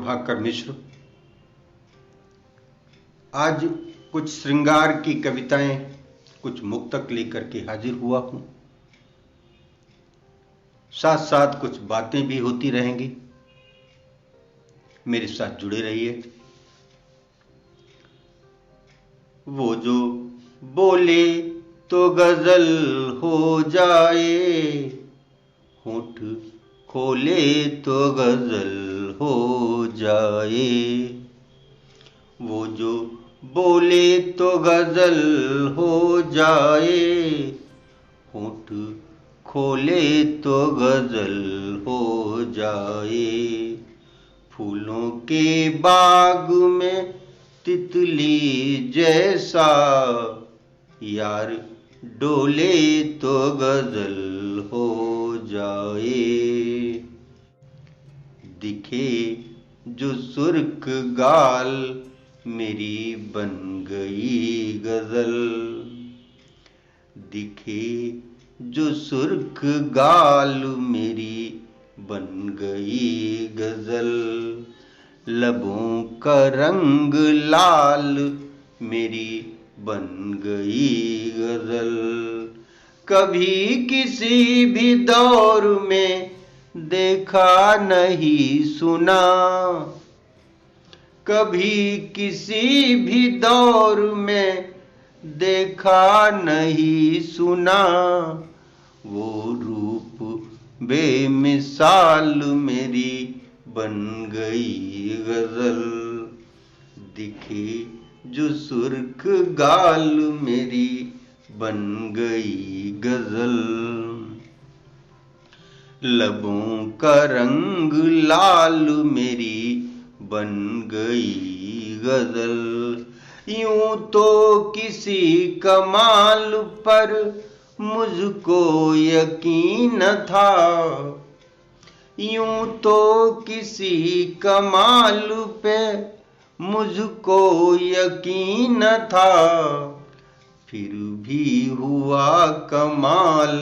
प्रभाकर मिश्र। आज कुछ श्रृंगार की कविताएं, कुछ मुक्तक लेकर के हाजिर हुआ हूं। साथ साथ कुछ बातें भी होती रहेंगी। मेरे साथ जुड़े रहिए। वो जो बोले तो गजल हो जाए, होठ खोले तो गजल हो जाए। वो जो बोले तो गजल हो जाए, होठ खोले तो गजल हो जाए। फूलों के बाग में तितली जैसा यार डोले तो गजल हो जाए। दिखे जो सुर्ख गाल मेरी बन गई गजल। दिखे जो सुर्ख गाल मेरी बन गई गजल। लबों का रंग लाल मेरी बन गई गजल। कभी किसी भी दौर में देखा नहीं सुना, कभी किसी भी दौर में देखा नहीं सुना। वो रूप बेमिसाल मेरी बन गई गजल। दिखे जो सुर्ख गाल मेरी बन गई गजल। लबों का रंग लाल मेरी बन गई गजल। यूं तो किसी कमाल पर मुझको यकीन था, यूं तो किसी कमाल पे मुझको यकीन था। फिर भी हुआ कमाल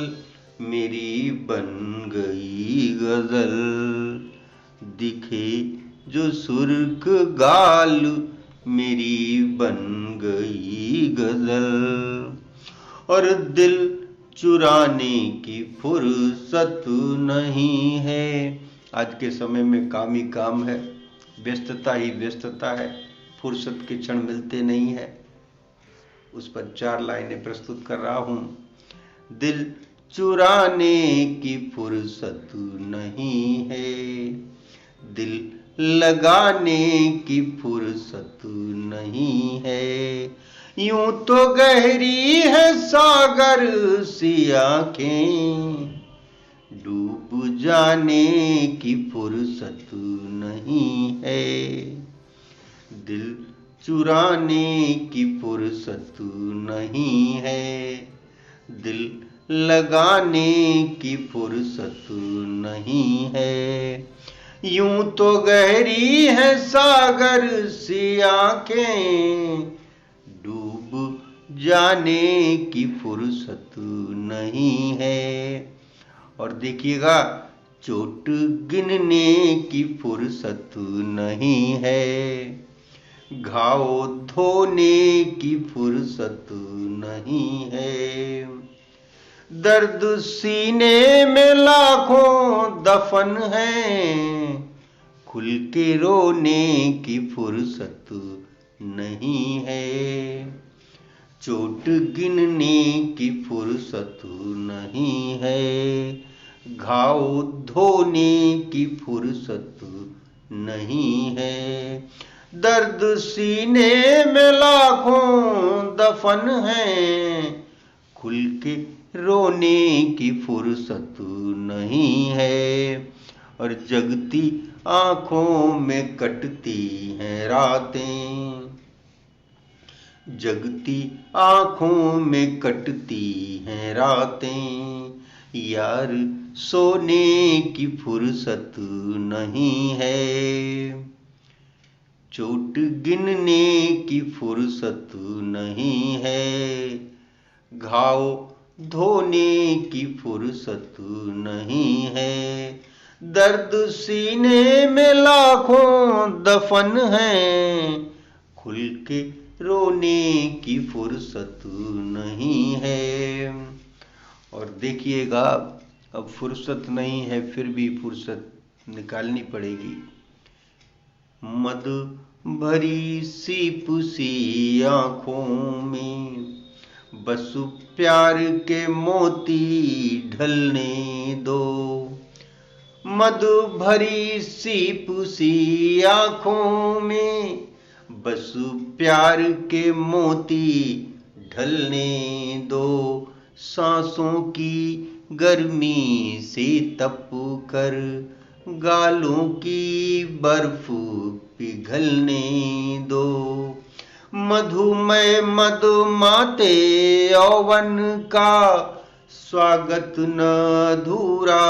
मेरी बन गई गजल। दिखे जो सुर्ख गाल मेरी बन गई गजल। और दिल चुराने की फुर्सत नहीं है। आज के समय में काम ही काम है, व्यस्तता ही व्यस्तता है, फुर्सत के क्षण मिलते नहीं है। उस पर 4 लाइनें प्रस्तुत कर रहा हूं। दिल चुराने की फुर्सत नहीं है, दिल लगाने की फुर्सत नहीं है। यूं तो गहरी है सागर सी आंखें, डूब जाने की फुर्सत नहीं है। दिल चुराने की फुर्सत नहीं है, दिल लगाने की फुर्सत नहीं है। यूं तो गहरी है सागर सी आंखें, डूब जाने की फुर्सत नहीं है। और देखिएगा, चोट गिनने की फुर्सत नहीं है, घाव धोने की फुर्सत नहीं है। दर्द सीने में लाखों दफन है, खुल के रोने की फुर्सत नहीं है। चोट गिनने की फुर्सत नहीं है, घाव धोने की फुर्सत नहीं है। दर्द सीने में लाखों दफन है, खुल के रोने की फुर्सत नहीं है। और जगती आंखों में कटती हैं रातें, जगती आंखों में कटती हैं रातें। यार सोने की फुर्सत नहीं है, चोट गिनने की फुर्सत नहीं है, घाव धोने की फुर्सत नहीं है। दर्द सीने में लाखों दफन है, खुल के रोने की फुर्सत नहीं है। और देखिएगा, अब फुर्सत नहीं है, फिर भी फुर्सत निकालनी पड़ेगी। मद भरी सीप सी आंखों में बस प्यार के मोती ढलने दो। मद भरी सीप सी आंखों में बस प्यार के मोती ढलने दो। सांसों की गर्मी से तप कर गालों की बर्फ पिघलने दो। मधुमय मधुमाते यौवन का स्वागत न अधूरा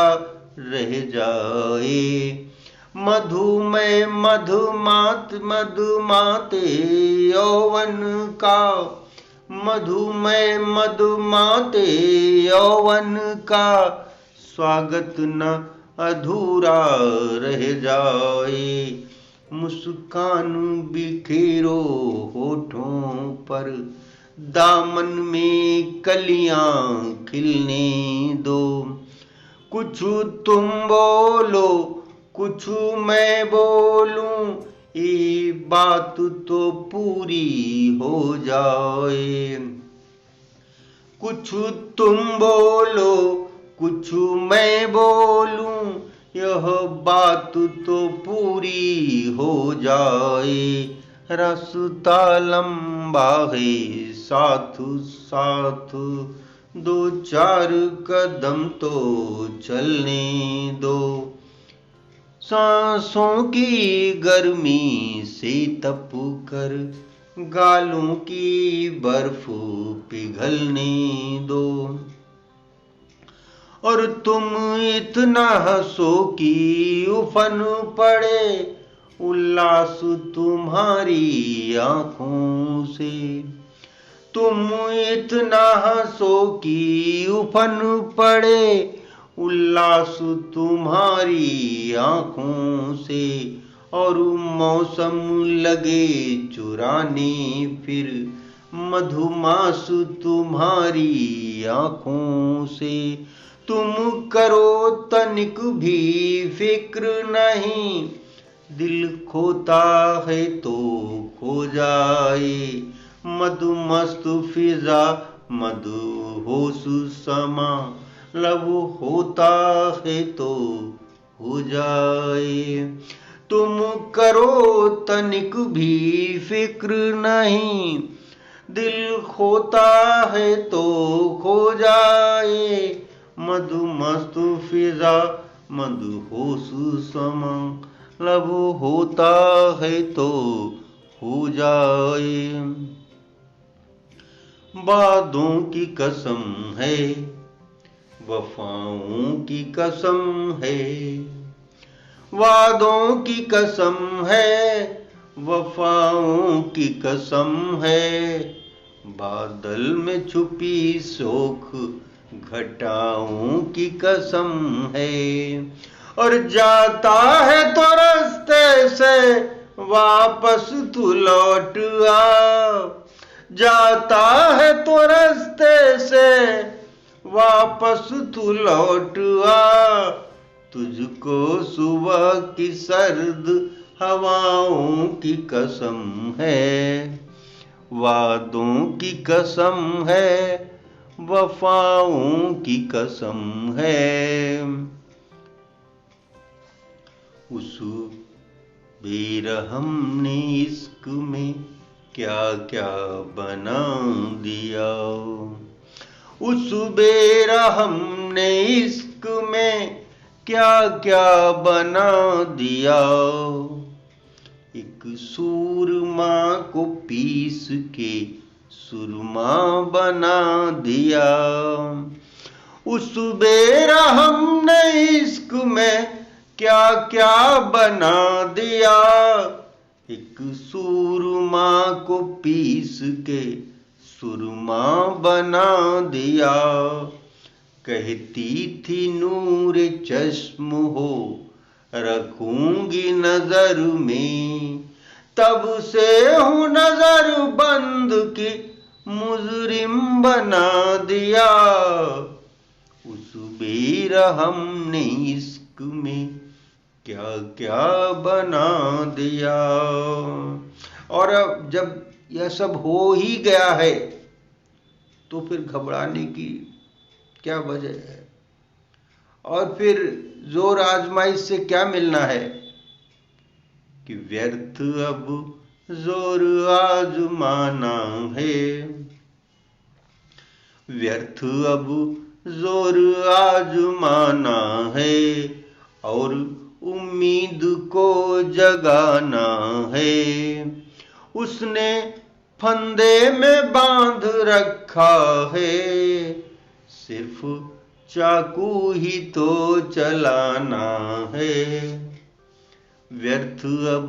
रह जाए। मधुमय मधुमाते यौवन का, मधुमय मधुमाते यौवन का स्वागत न अधूरा रह जाए। मुस्कान बिखेरो होठों पर, दामन में कलियां खिलने दो। कुछ तुम बोलो कुछ मैं बोलूं, ये बात तो पूरी हो जाए। कुछ तुम बोलो कुछ मैं बोलूं, यह बात तो पूरी हो जाए। रास्ता लंबा है साथ साथ, दो चार कदम तो चलने दो। सांसों की गर्मी से तप कर गालों की बर्फ पिघलने दो। और तुम इतना हंसो कि उफन पड़े उल्लास तुम्हारी आंखों से। तुम इतना हंसो कि उफन पड़े उल्लास तुम्हारी आंखों से। और मौसम लगे चुराने फिर मधुमास तुम्हारी आंखों से। तुम करो तनिक भी फिक्र नहीं, दिल खोता है तो खो जाए। मधुमस्त फिजा मधुहोश समा, लब होता है तो हो जाए। तुम करो तनिक भी फिक्र नहीं, दिल खोता है तो खो जाए। मधुमस्त फिजा मधुहोश समा, लब होता है तो हो जाए। वादों की कसम है वफाओं की कसम है, वादों की कसम है वफाओं की कसम है। बादल में छुपी शोक घटाओं की कसम है। और जाता है तो रास्ते से वापस तू लौट आ। जाता है तो रास्ते से वापस तू लौट आ। तुझको सुबह की सर्द हवाओं की कसम है, वादों की कसम है, वफाओं की कसम है। उस बेरहम ने इश्क में क्या क्या बना दिया। उस बेरहम ने इश्क में क्या क्या बना दिया। एक सूरमा को पीस के सुरमा बना दिया। उस बेरहम ने इश्क में क्या क्या बना दिया। एक सुरमा को पीस के सुरमा बना दिया। कहती थी नूर चश्म हो रखूंगी नजर में, तब से हूँ नजर बंद की मुजरिम बना दिया। उस बेरहम ने इश्क में क्या क्या बना दिया। और अब जब यह सब हो ही गया है तो फिर घबराने की क्या वजह है, और फिर जोर आजमाइश से क्या मिलना है कि व्यर्थ अब जोर आजमाना है, व्यर्थ अब जोर आजमाना है और उम्मीद को जगाना है। उसने फंदे में बांध रखा है, सिर्फ चाकू ही तो चलाना है। व्यर्थ अब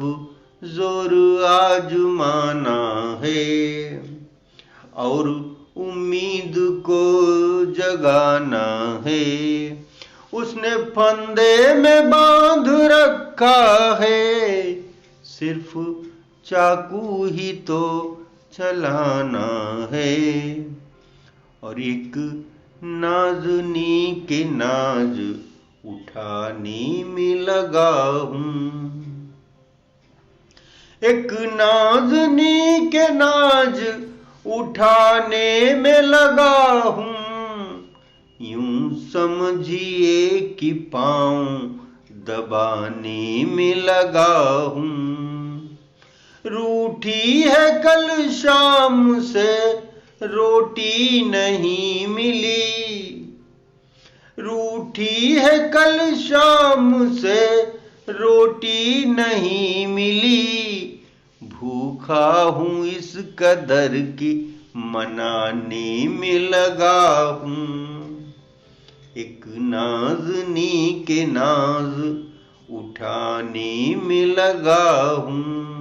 जोर आजमाना है और उम्मीद को जगाना है। उसने फंदे में बांध रखा है, सिर्फ चाकू ही तो चलाना है। और एक नाज़नी के नाज उठाने में लगा हूँ, एक नाज़नी के नाज उठाने में लगा हूँ। यूं समझिए कि पाँव दबाने में लगा हूँ। रूठी है कल शाम से रोटी नहीं मिली, रूठी है कल शाम से रोटी नहीं मिली। भूखा हूँ इस कदर की मनाने में लगा हूँ। एक नाज़नी के नाज उठाने में लगा हूँ।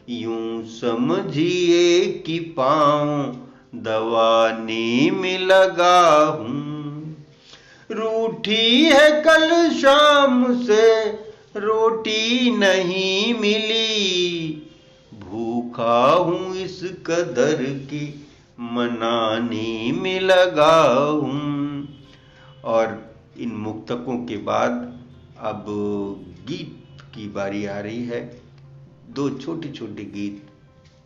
यूं समझिए कि पाँव दबाने में लगा हूँ। रूठी है कल शाम से रोटी नहीं मिली, भूखा हूँ इस कदर की मनाने में लगा हूँ। और इन मुक्तकों के बाद अब गीत की बारी आ रही है। दो छोटे छोटे गीत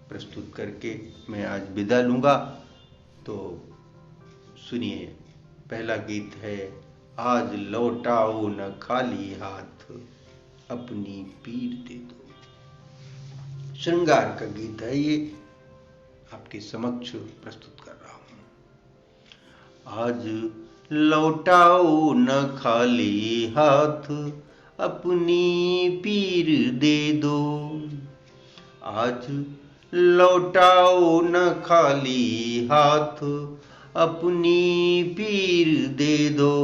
प्रस्तुत करके मैं आज विदा लूँगा, तो सुनिए। पहला गीत है आज लौटाओ न खाली हाथ अपनी पीर दे दो। श्रृंगार का गीत है ये, आपके समक्ष प्रस्तुत कर रहा हूँ। आज लौटाओ न खाली हाथ अपनी पीर दे दो, आज लौटाओ न खाली हाथ अपनी पीर दे दो।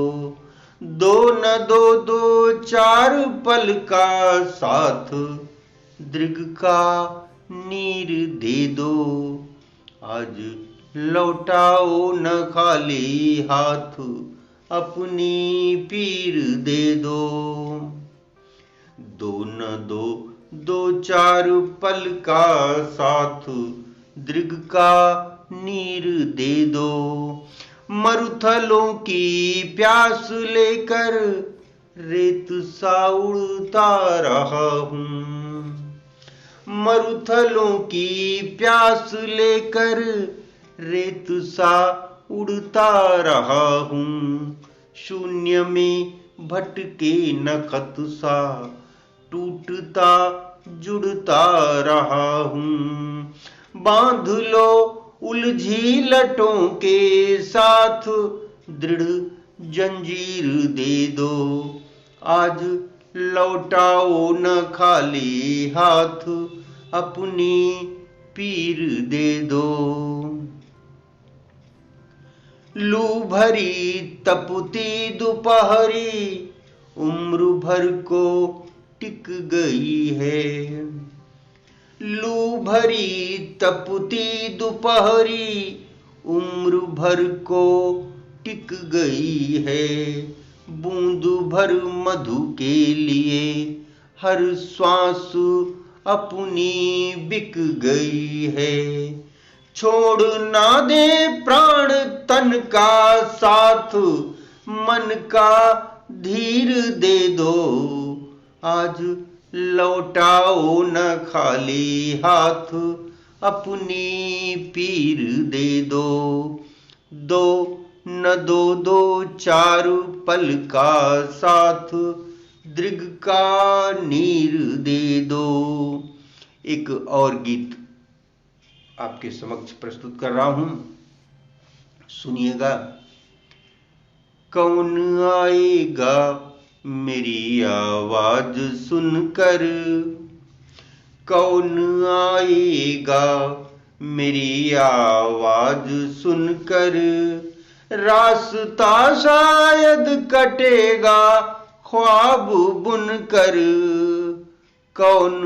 दो न दो दो चार पल का साथ दृग का नीर दे दो। आज लौटाओ न खाली हाथ अपनी पीर दे दो। दो न दो दो चार पल का साथ दृग का नीर दे दो। मरुथलों की प्यास लेकर रेत सा उड़ता रहा हूँ। मरुथलों की प्यास लेकर रेत सा उड़ता रहा हूँ। शून्य में भटके नखत सा टूटता जुड़ता रहा हूँ। बांध लो उलझी लटों के साथ दृढ़ जंजीर दे दो। आज लौटाओ न खाली हाथ अपनी पीर दे दो। लू भरी तपती दोपहरी उम्र भर को टिक गई है। लू भरी तपती दोपहरी उम्र भर को टिक गई है। बूंद भर मधु के लिए हर श्वास अपनी बिक गई है। छोड़ ना दे प्राण तन का साथ, मन का धीर दे दो। आज लौटाओ न खाली हाथ, अपनी पीर दे दो। दो न दो दो चार पल का साथ, दृग का नीर दे दो। एक और गीत आपके समक्ष प्रस्तुत कर रहा हूं, सुनिएगा। कौन आएगा मेरी आवाज सुनकर, कौन आएगा मेरी आवाज सुनकर। रास्ता शायद कटेगा ख्वाब बुनकर। कौन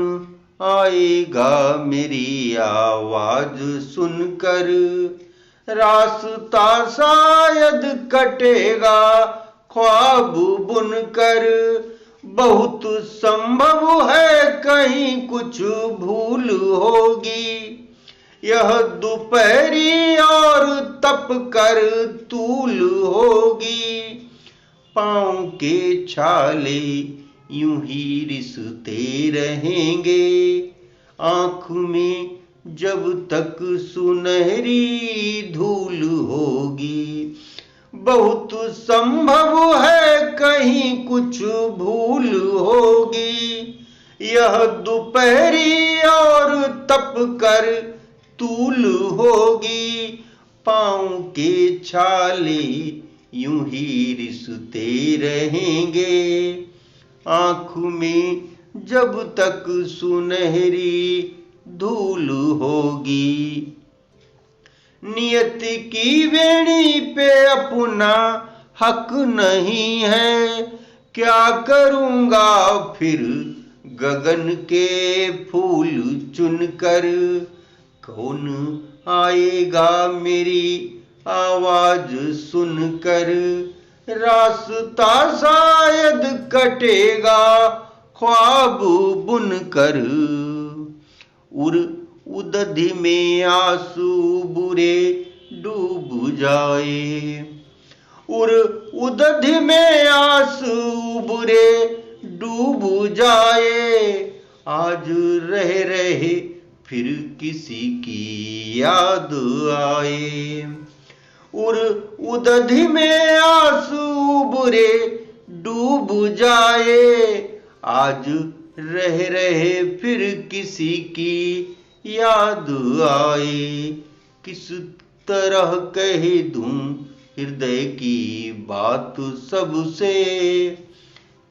आएगा मेरी आवाज सुनकर। रास्ता शायद कटेगा ख्वाब बुनकर। बहुत संभव है कहीं कुछ भूल होगी। यह दोपहरी और तप कर तूल होगी। पाँव के छाले यूं ही रिसते रहेंगे। आँख में जब तक सुनहरी धूल होगी। बहुत संभव है कहीं कुछ भूल होगी। यह दोपहरी और तप कर तूल होगी। पाँव के छाले यूं ही रिसते रहेंगे। आँख में जब तक सुनहरी धूल होगी। नियत की वेणी पे अपना हक नहीं है। क्या करूँगा फिर गगन के फूल चुनकर। कौन आएगा मेरी आवाज सुनकर। रास्ता शायद कटेगा ख्वाब बुनकर। उदधि में आंसू बुरे डूब जाए। उदधि में आंसू बुरे डूब जाए। आज रह रहे फिर किसी की याद आए। उदधि में आंसू बुरे डूब जाए। आज रह रहे फिर किसी की याद आए। किस तरह कह दूं हृदय की बात सबसे।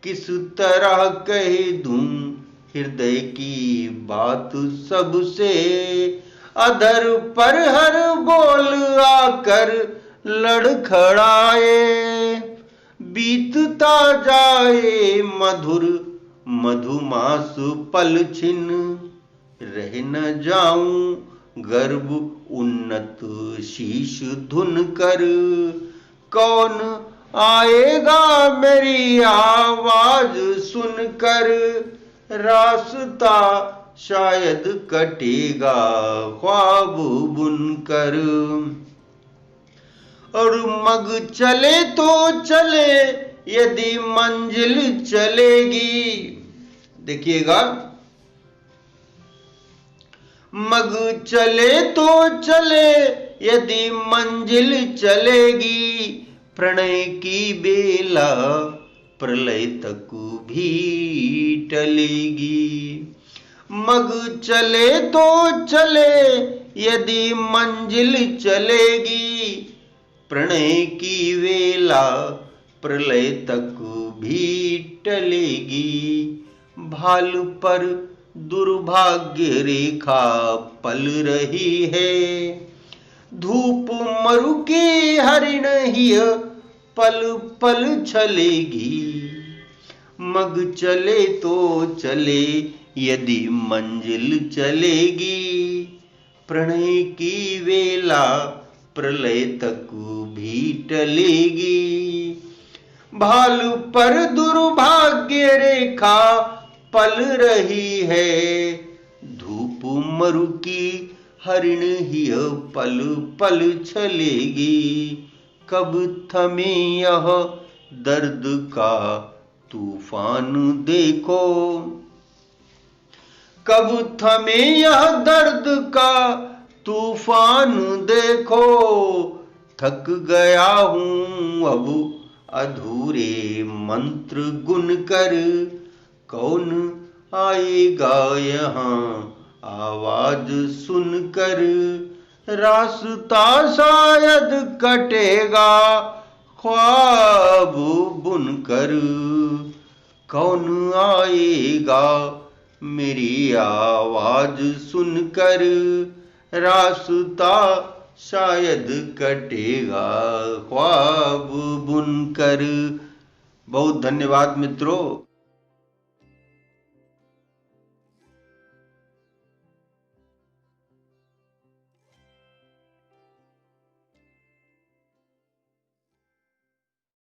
किस तरह कह दूं हृदय की बात सबसे। अधर पर हर बोल आकर लड़खड़ाए। बीतता जाए मधुर मधुमास पल छिन। रह न जाऊं गर्भ उन्नत शीश धुन कर। कौन आएगा मेरी आवाज सुनकर। रास्ता शायद कटेगा ख्वाब बुनकर। और मग चले तो चले यदि मंजिल चलेगी। देखिएगा, मग चले तो चले यदि मंजिल चलेगी। प्रणय की बेला प्रलय तक भी टलेगी। मग चले तो चले यदि मंजिल चलेगी। प्रणय की वेला प्रलय तक भी टलेगी। भाल पर दुर्भाग्य रेखा पल रही है। धूप मरु की हरिण ही पल पल चलेगी। मग चले तो चले यदि मंजिल चलेगी। प्रणय की वेला प्रलय तक भी टलेगी। भालू पर दुर्भाग्य रेखा पल रही है, धूप मरु की हरिण ही पल पल चलेगी। कब थमे यह दर्द का तूफान देखो, कब थमे यह दर्द का तूफान देखो। थक गया हूं अब अधूरे मंत्र गुन कर, कौन आएगा यहाँ आवाज सुनकर। रास्ता शायद कटेगा ख्वाब बुनकर, कौन आएगा मेरी आवाज सुनकर। रास्ता शायद कटेगा ख्वाब बुनकर। बहुत धन्यवाद मित्रों।